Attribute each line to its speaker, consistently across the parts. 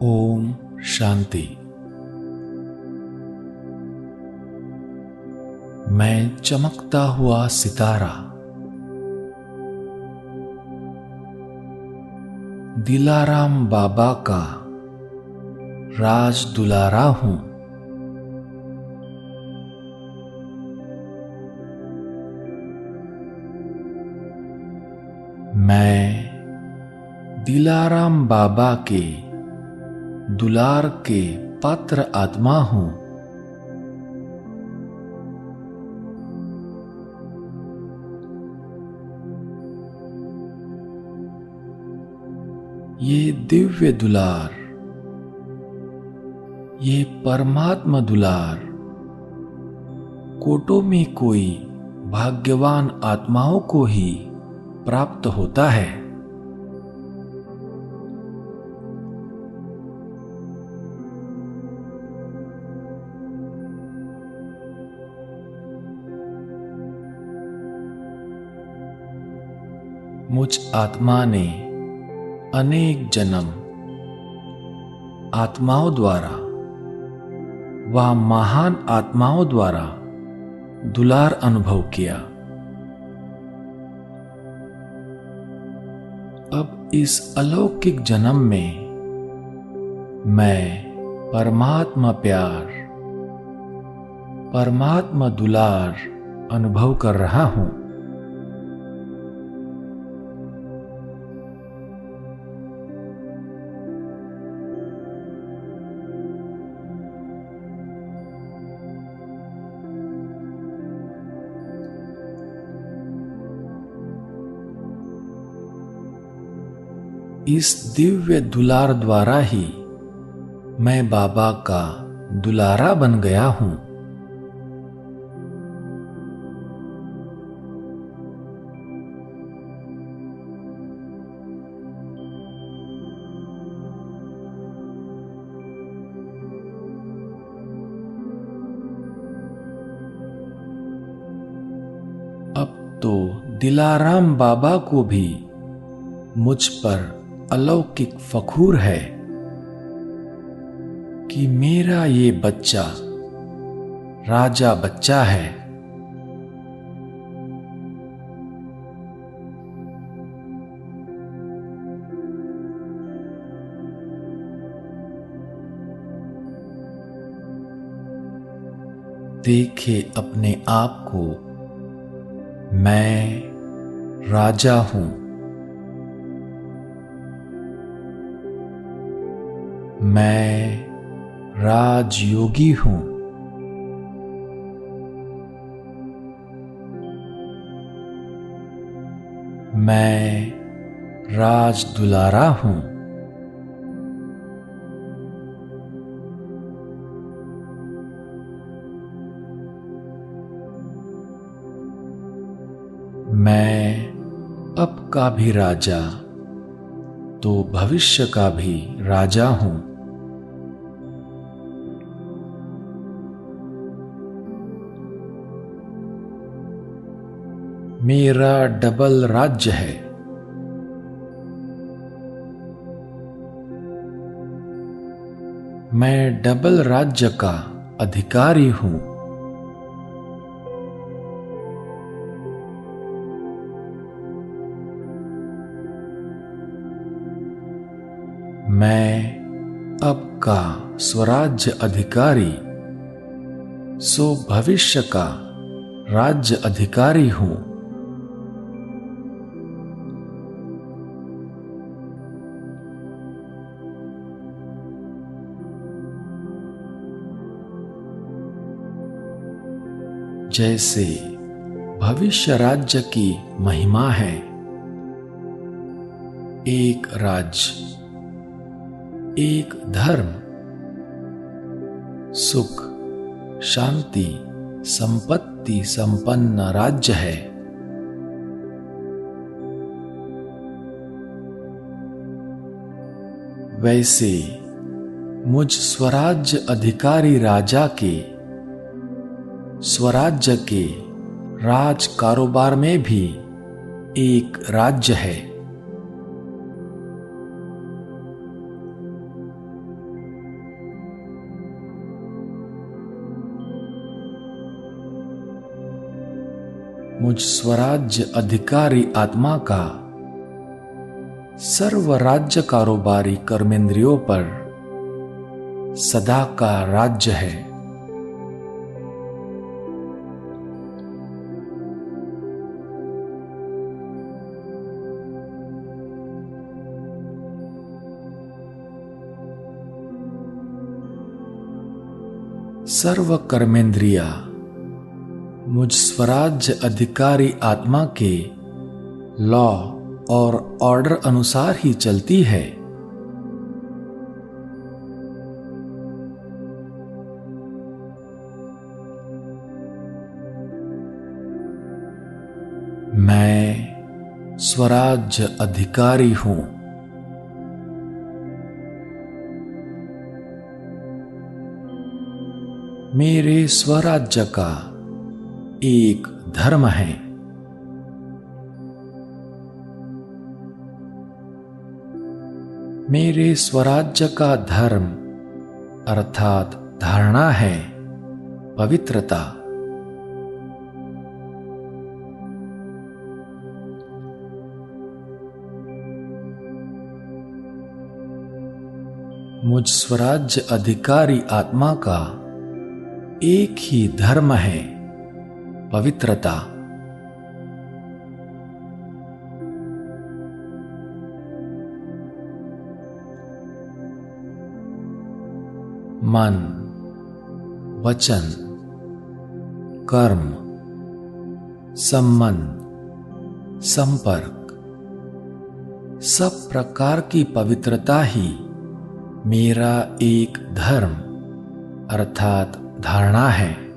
Speaker 1: ओम शांति। मैं चमकता हुआ सितारा दिलाराम बाबा का राज दुलारा हूं। मैं दिलाराम बाबा के दुलार के पात्र आत्मा हूं। ये दिव्य दुलार, ये परमात्मा दुलार कोटों में कोई भाग्यवान आत्माओं को ही प्राप्त होता है। मुझ आत्मा ने अनेक जन्म आत्माओं द्वारा व महान आत्माओं द्वारा दुलार अनुभव किया। अब इस अलौकिक जन्म में मैं परमात्मा प्यार, परमात्मा दुलार अनुभव कर रहा हूं। इस दिव्य दुलार द्वारा ही मैं बाबा का दुलारा बन गया हूं। अब तो दिलाराम बाबा को भी मुझ पर अलौकिक फखूर है कि मेरा ये बच्चा राजा बच्चा है। देखे अपने आप को, मैं राजा हूं। मैं राजयोगी हूं। मैं राज दुलारा हूं। मैं अब का भी राजा तो भविष्य का भी राजा हूं। मेरा डबल राज्य है। मैं डबल राज्य का अधिकारी हूं। मैं अब का स्वराज्य अधिकारी सो भविष्य का राज्य अधिकारी हूं। जैसे भविष्य राज्य की महिमा है, एक राज्य, एक धर्म, सुख, शांति, संपत्ति संपन्न राज्य है। वैसे मुझ स्वराज्य अधिकारी राजा के स्वराज्य के राज कारोबार में भी एक राज्य है। मुझ स्वराज्य अधिकारी आत्मा का सर्व राज्य कारोबारी कर्मेंद्रियों पर सदा का राज्य है। सर्व कर्मेंद्रिया मुझ स्वराज्य अधिकारी आत्मा के लॉ और ऑर्डर अनुसार ही चलती है। मैं स्वराज्य अधिकारी हूं। मेरे स्वराज्य का एक धर्म है। मेरे स्वराज्य का धर्म अर्थात धारणा है पवित्रता। मुझ स्वराज्य अधिकारी आत्मा का एक ही धर्म है पवित्रता। मन, वचन, कर्म, संबंध, संपर्क, सब प्रकार की पवित्रता ही मेरा एक धर्म अर्थात धारणा है।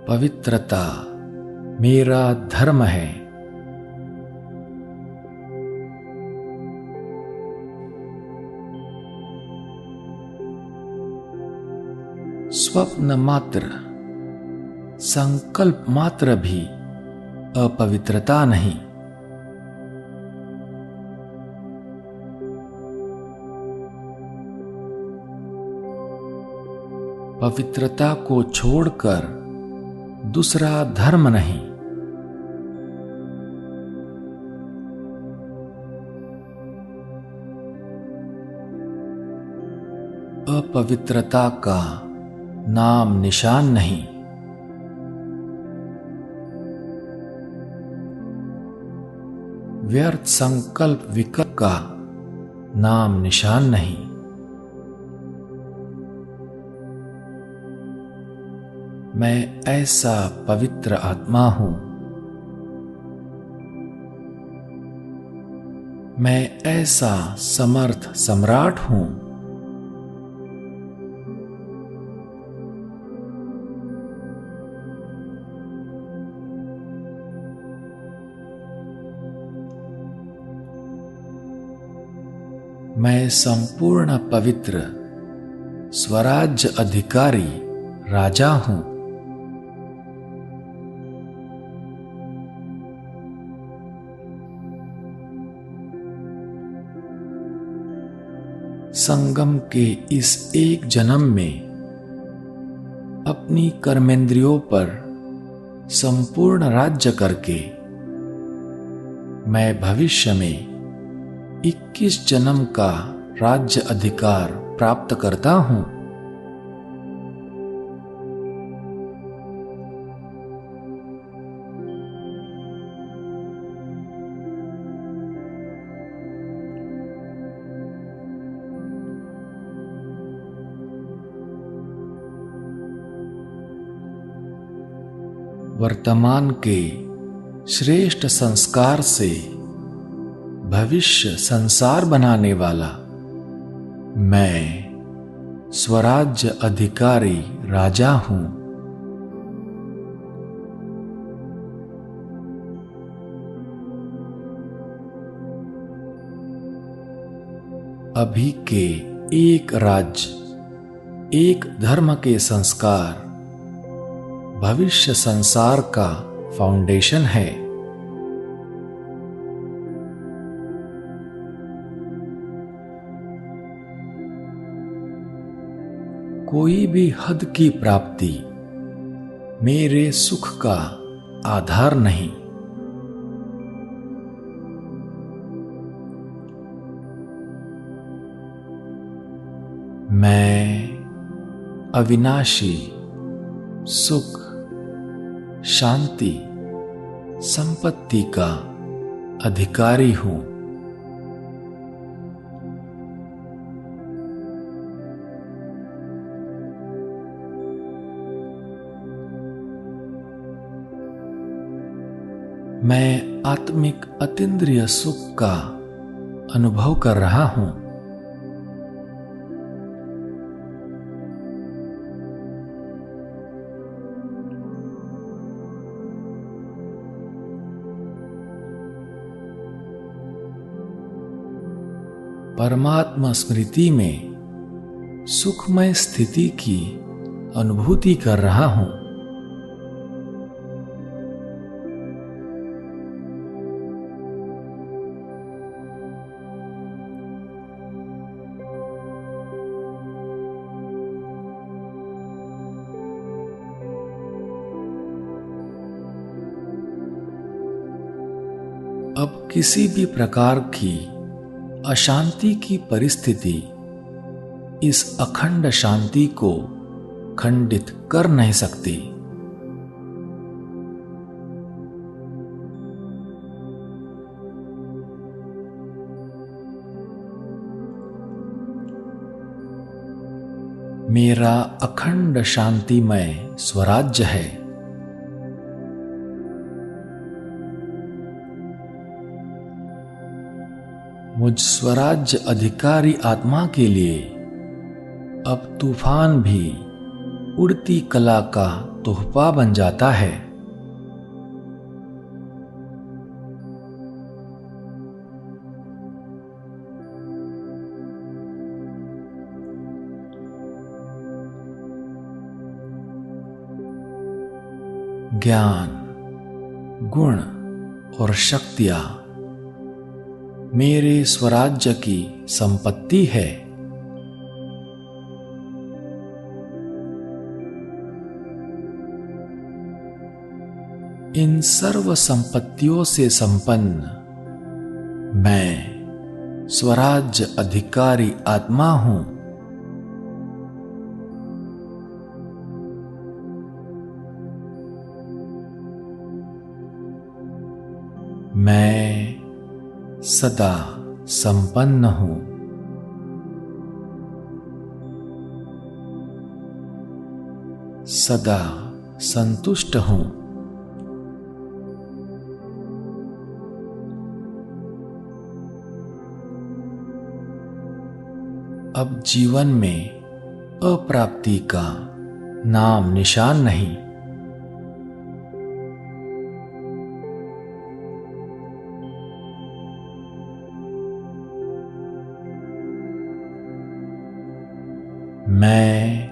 Speaker 1: पवित्रता मेरा धर्म है। स्वप्न मात्र, संकल्प मात्र भी अपवित्रता नहीं। पवित्रता को छोड़कर दूसरा धर्म नहीं। अपवित्रता का नाम निशान नहीं। व्यर्थ संकल्प विकल्प का नाम निशान नहीं। मैं ऐसा पवित्र आत्मा हूं। मैं ऐसा समर्थ सम्राट हूं। मैं संपूर्ण पवित्र स्वराज्य अधिकारी राजा हूं। संगम के इस एक जन्म में अपनी कर्मेंद्रियों पर संपूर्ण राज्य करके मैं भविष्य में 21 जन्म का राज्य अधिकार प्राप्त करता हूं। वर्तमान के श्रेष्ठ संस्कार से भविष्य संसार बनाने वाला मैं स्वराज्य अधिकारी राजा हूं। अभी के एक राज्य, एक धर्म के संस्कार भविष्य संसार का फाउंडेशन है। कोई भी हद की प्राप्ति मेरे सुख का आधार नहीं। मैं अविनाशी सुख, शांति, संपत्ति का अधिकारी हूं। मैं आत्मिक अतीन्द्रिय सुख का अनुभव कर रहा हूं। परमात्मा स्मृति में सुखमय स्थिति की अनुभूति कर रहा हूं। अब किसी भी प्रकार की अशांति की परिस्थिति इस अखंड शांति को खंडित कर नहीं सकती। मेरा अखंड शांतिमय स्वराज्य है। मुझ स्वराज्य अधिकारी आत्मा के लिए अब तूफान भी उड़ती कला का तोहफा बन जाता है। ज्ञान, गुण और शक्तियां मेरे स्वराज्य की संपत्ति है। इन सर्व संपत्तियों से संपन्न मैं स्वराज्य अधिकारी आत्मा हूं। मैं सदा संपन्न हूं। सदा संतुष्ट हूं। अब जीवन में अप्राप्ति का नाम निशान नहीं। मैं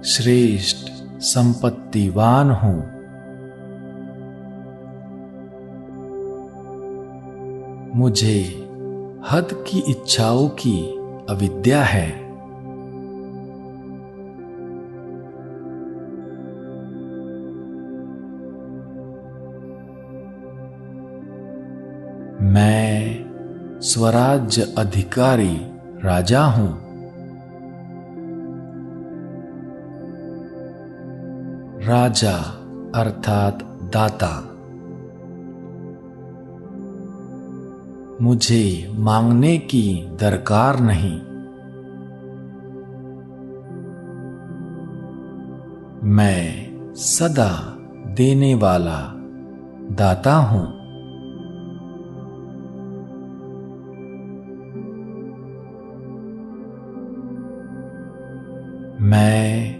Speaker 1: श्रेष्ठ संपत्तिवान हूं। मुझे हद की इच्छाओं की अविद्या है। मैं स्वराज्य अधिकारी राजा हूं। राजा अर्थात दाता। मुझे मांगने की दरकार नहीं। मैं सदा देने वाला दाता हूं। मैं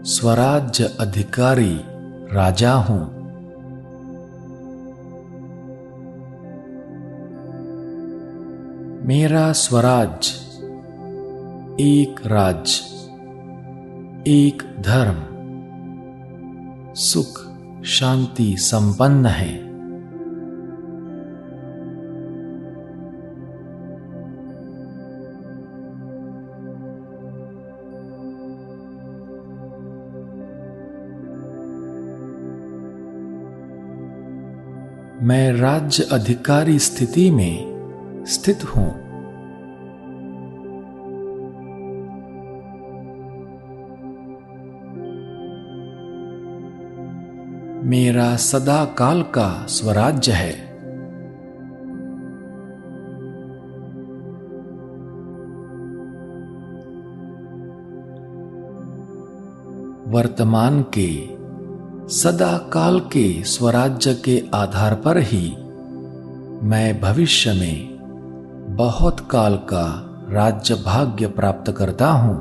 Speaker 1: स्वराज्य अधिकारी राजा हूं। मेरा स्वराज्य एक राज्य, एक धर्म, सुख शांति संपन्न है। मैं राज्य अधिकारी स्थिति में स्थित हूं। मेरा सदा काल का स्वराज्य है। वर्तमान के सदा काल के स्वराज्य के आधार पर ही मैं भविष्य में बहुत काल का राज्य भाग्य प्राप्त करता हूं।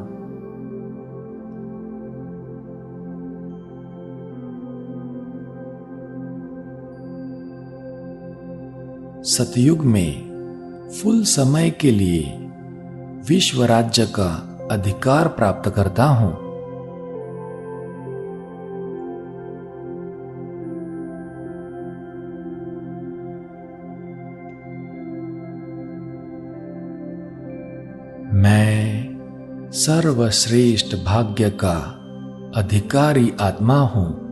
Speaker 1: सतयुग में फुल समय के लिए विश्व राज्य का अधिकार प्राप्त करता हूं। मैं सर्वश्रेष्ठ भाग्य का अधिकारी आत्मा हूं।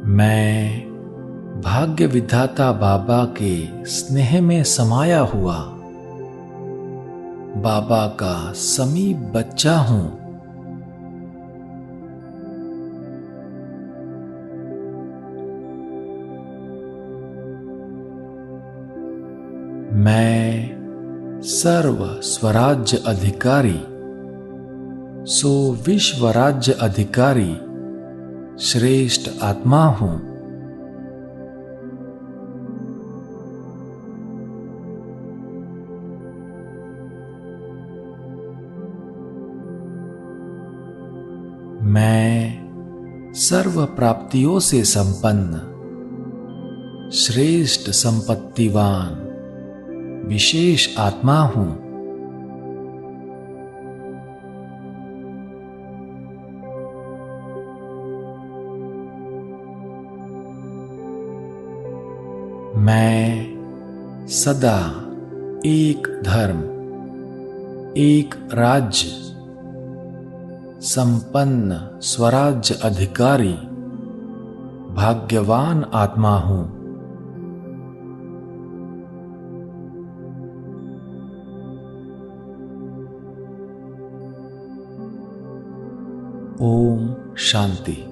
Speaker 1: मैं भाग्य विधाता बाबा के स्नेह में समाया हुआ बाबा का समीप बच्चा हूं। मैं सर्व स्वराज्य अधिकारी सो विश्व राज्य अधिकारी श्रेष्ठ आत्मा हूं। मैं सर्व प्राप्तियों से संपन्न श्रेष्ठ संपत्तिवान विशेष आत्मा हूं। मैं सदा एक धर्म एक राज्य संपन्न स्वराज्य अधिकारी भाग्यवान आत्मा हूं। ओम शांति।